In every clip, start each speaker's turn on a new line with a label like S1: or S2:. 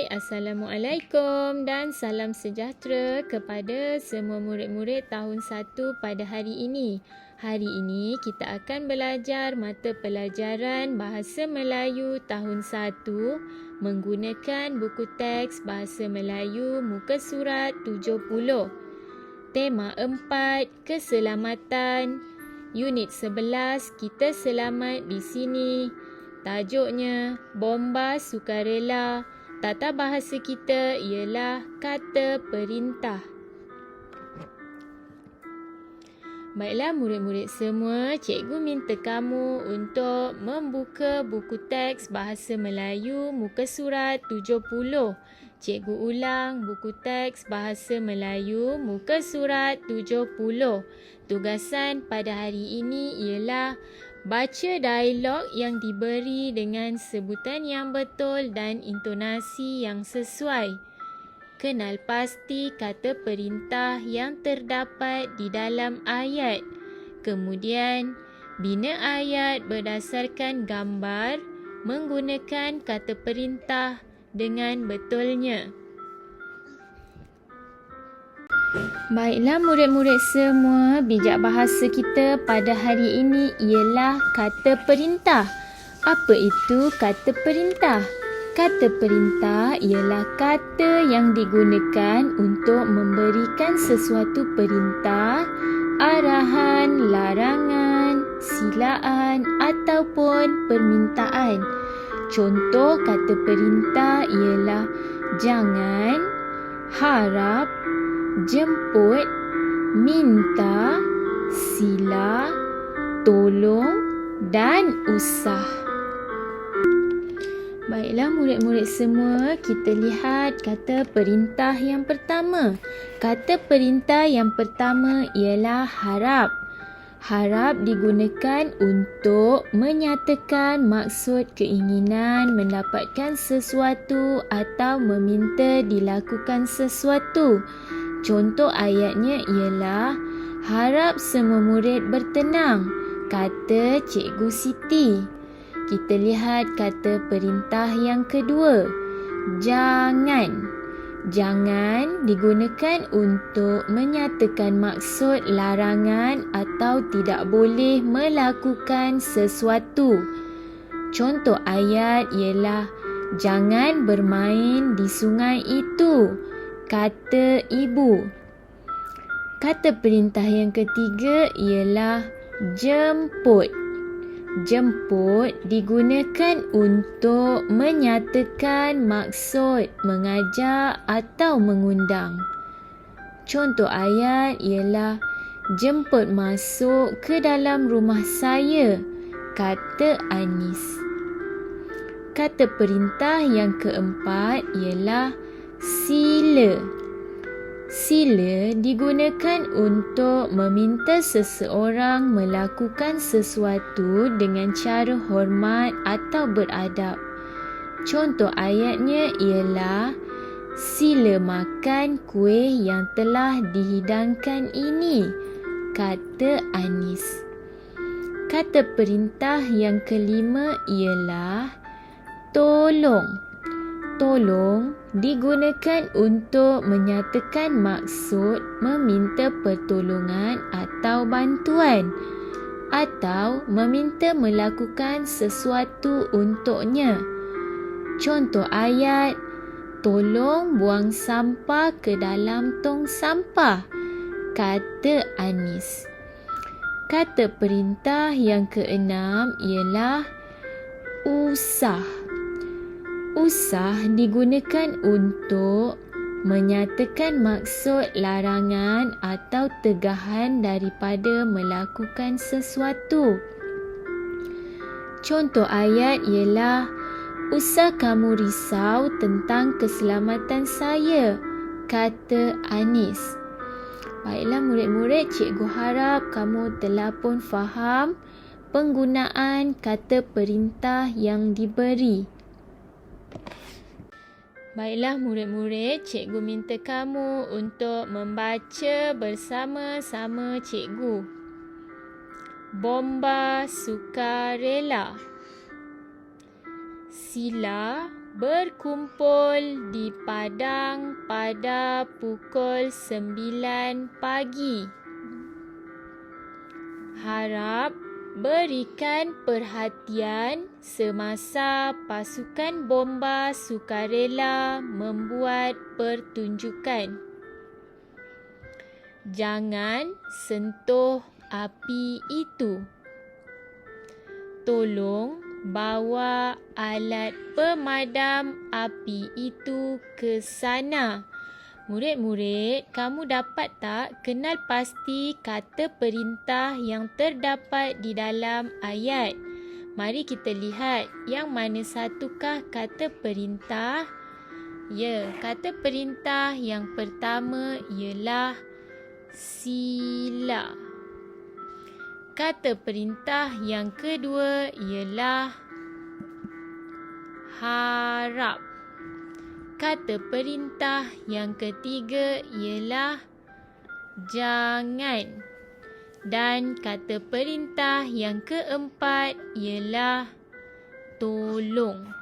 S1: Hai, Assalamualaikum dan salam sejahtera kepada semua murid-murid tahun 1 pada hari ini. Hari ini kita akan belajar mata pelajaran Bahasa Melayu tahun 1 menggunakan buku teks Bahasa Melayu muka surat 70. Tema 4, keselamatan. Unit 11, kita selamat di sini. Tajuknya, Bomba Sukarela. Tata bahasa kita ialah kata perintah. Baiklah murid-murid semua, cikgu minta kamu untuk membuka buku teks Bahasa Melayu muka surat 70. Cikgu ulang, buku teks Bahasa Melayu muka surat 70. Tugasan pada hari ini ialah baca dialog yang diberi dengan sebutan yang betul dan intonasi yang sesuai. Kenal pasti kata perintah yang terdapat di dalam ayat. Kemudian, bina ayat berdasarkan gambar menggunakan kata perintah dengan betulnya. Baiklah murid-murid semua, bijak bahasa kita pada hari ini ialah kata perintah. Apa itu kata perintah? Kata perintah ialah kata yang digunakan untuk memberikan sesuatu perintah, arahan, larangan, silaan ataupun permintaan. Contoh kata perintah ialah jangan, harap, jemput, minta, sila, tolong dan usah. Baiklah murid-murid semua, kita lihat kata perintah yang pertama. Kata perintah yang pertama ialah harap. Harap digunakan untuk menyatakan maksud keinginan mendapatkan sesuatu atau meminta dilakukan sesuatu. Contoh ayatnya ialah, harap semua murid bertenang, kata Cikgu Siti. Kita lihat kata perintah yang kedua, jangan. Jangan digunakan untuk menyatakan maksud larangan atau tidak boleh melakukan sesuatu. Contoh ayat ialah, jangan bermain di sungai itu, kata ibu. Kata perintah yang ketiga ialah jemput. Jemput digunakan untuk menyatakan maksud mengajak atau mengundang. Contoh ayat ialah, jemput masuk ke dalam rumah saya, kata Anis. Kata perintah yang keempat ialah sila. Sila digunakan untuk meminta seseorang melakukan sesuatu dengan cara hormat atau beradab. Contoh ayatnya ialah, sila makan kuih yang telah dihidangkan ini, kata Anis. Kata perintah yang kelima ialah tolong. Tolong digunakan untuk menyatakan maksud meminta pertolongan atau bantuan atau meminta melakukan sesuatu untuknya. Contoh ayat, tolong buang sampah ke dalam tong sampah, kata Anis. Kata perintah yang keenam ialah usah. Usah digunakan untuk menyatakan maksud larangan atau tegahan daripada melakukan sesuatu. Contoh ayat ialah, usah kamu risau tentang keselamatan saya, kata Anis. Baiklah murid-murid, cikgu harap kamu telah pun faham penggunaan kata perintah yang diberi. Baiklah murid-murid, cikgu minta kamu untuk membaca bersama-sama cikgu. Bomba sukarela. Sila berkumpul di padang pada pukul 9 pagi. Harap berikan perhatian semasa pasukan bomba sukarela membuat pertunjukan. Jangan sentuh api itu. Tolong bawa alat pemadam api itu ke sana. Murid-murid, kamu dapat tak kenal pasti kata perintah yang terdapat di dalam ayat? Mari kita lihat yang mana satukah kata perintah. Ya, kata perintah yang pertama ialah sila. Kata perintah yang kedua ialah harap. Kata perintah yang ketiga ialah jangan. Dan kata perintah yang keempat ialah tolong.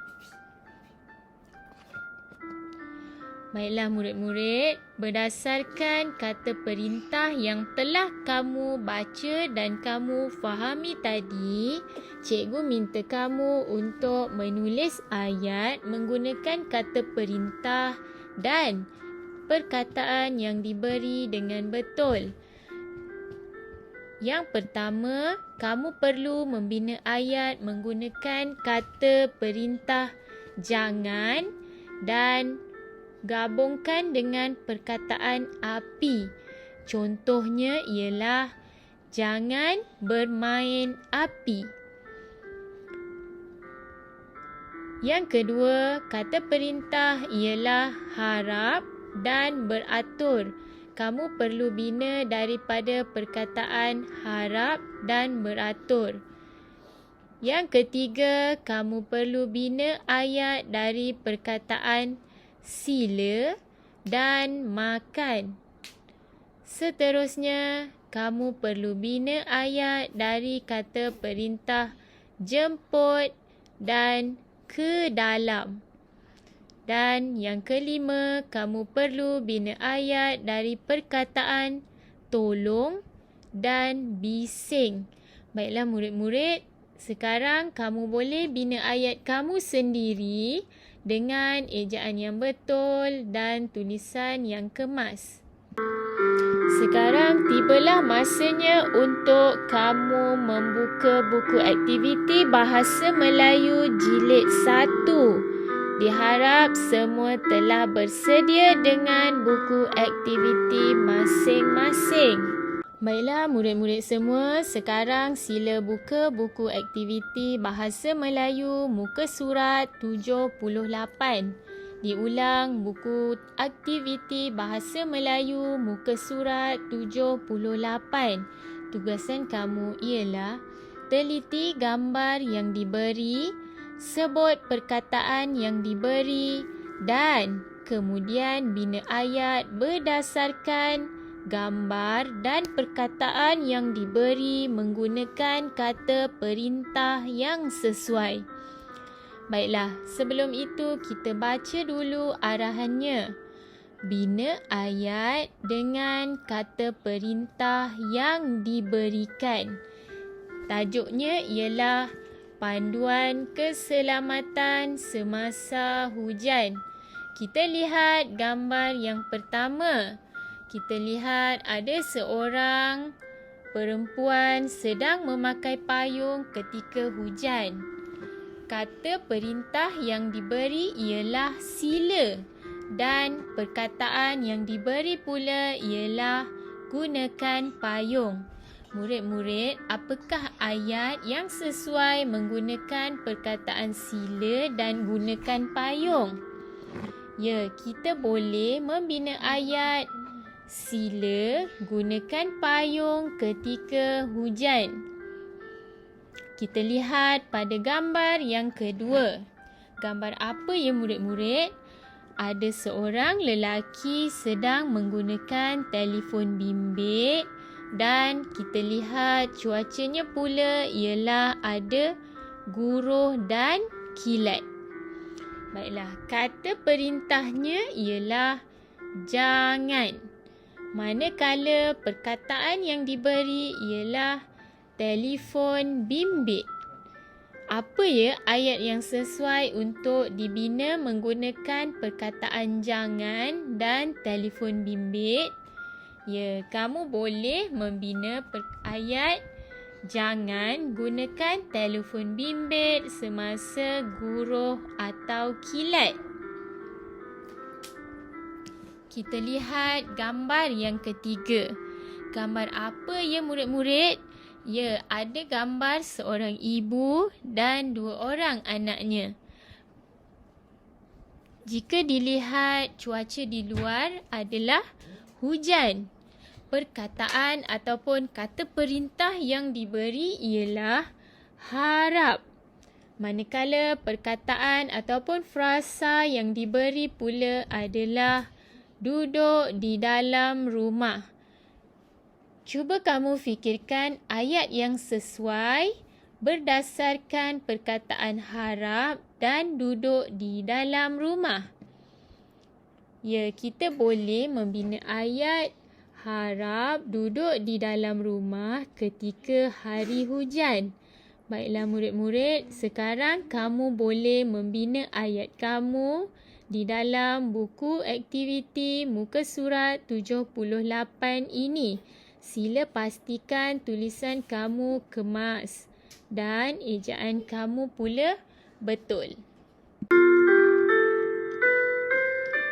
S1: Baiklah murid-murid, berdasarkan kata perintah yang telah kamu baca dan kamu fahami tadi, cikgu minta kamu untuk menulis ayat menggunakan kata perintah dan perkataan yang diberi dengan betul. Yang pertama, kamu perlu membina ayat menggunakan kata perintah jangan dan gabungkan dengan perkataan api. Contohnya ialah jangan bermain api. Yang kedua, kata perintah ialah harap dan beratur. Kamu perlu bina daripada perkataan harap dan beratur. Yang ketiga, kamu perlu bina ayat dari perkataan sila dan makan. Seterusnya, kamu perlu bina ayat dari kata perintah jemput dan ke dalam. Dan yang kelima, kamu perlu bina ayat dari perkataan tolong dan bising. Baiklah murid-murid, sekarang kamu boleh bina ayat kamu sendiri dengan ejaan yang betul dan tulisan yang kemas. Sekarang tibalah masanya untuk kamu membuka buku aktiviti Bahasa Melayu Jilid 1. Diharap semua telah bersedia dengan buku aktiviti masing-masing. Baiklah murid-murid semua, sekarang sila buka buku aktiviti Bahasa Melayu muka surat 78. Diulang, buku aktiviti Bahasa Melayu muka surat 78. Tugasan kamu ialah teliti gambar yang diberi, sebut perkataan yang diberi dan kemudian bina ayat berdasarkan gambar dan perkataan yang diberi menggunakan kata perintah yang sesuai. Baiklah, sebelum itu kita baca dulu arahannya. Bina ayat dengan kata perintah yang diberikan. Tajuknya ialah Panduan Keselamatan Semasa Hujan. Kita lihat gambar yang pertama. Kita lihat ada seorang perempuan sedang memakai payung ketika hujan. Kata perintah yang diberi ialah sila dan perkataan yang diberi pula ialah gunakan payung. Murid-murid, apakah ayat yang sesuai menggunakan perkataan sila dan gunakan payung? Ya, kita boleh membina ayat sila gunakan payung ketika hujan. Kita lihat pada gambar yang kedua. Gambar apa ya murid-murid? Ada seorang lelaki sedang menggunakan telefon bimbit dan kita lihat cuacanya pula ialah ada guruh dan kilat. Baiklah, kata perintahnya ialah jangan. Manakala perkataan yang diberi ialah telefon bimbit. Apa ya ayat yang sesuai untuk dibina menggunakan perkataan jangan dan telefon bimbit? Ya, kamu boleh membina ayat jangan gunakan telefon bimbit semasa guruh atau kilat. Kita lihat gambar yang ketiga. Gambar apa ya murid-murid? Ya, ada gambar seorang ibu dan 2 orang anaknya. Jika dilihat cuaca di luar adalah hujan. Perkataan ataupun kata perintah yang diberi ialah harap. Manakala perkataan ataupun frasa yang diberi pula adalah duduk di dalam rumah. Cuba kamu fikirkan ayat yang sesuai berdasarkan perkataan harap dan duduk di dalam rumah. Ya, kita boleh membina ayat harap duduk di dalam rumah ketika hari hujan. Baiklah murid-murid, sekarang kamu boleh membina ayat kamu di dalam buku aktiviti muka surat 78 ini. Sila pastikan tulisan kamu kemas dan ejaan kamu pula betul.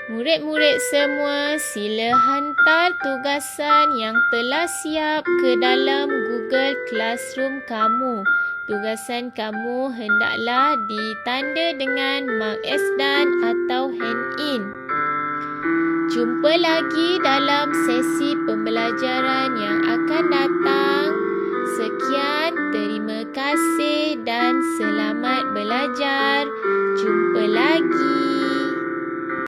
S1: Murid-murid semua, sila hantar tugasan yang telah siap ke dalam Google Classroom kamu. Tugasan kamu hendaklah ditanda dengan mark S dan atau hand in. Jumpa lagi dalam sesi pembelajaran yang akan datang. Sekian, terima kasih.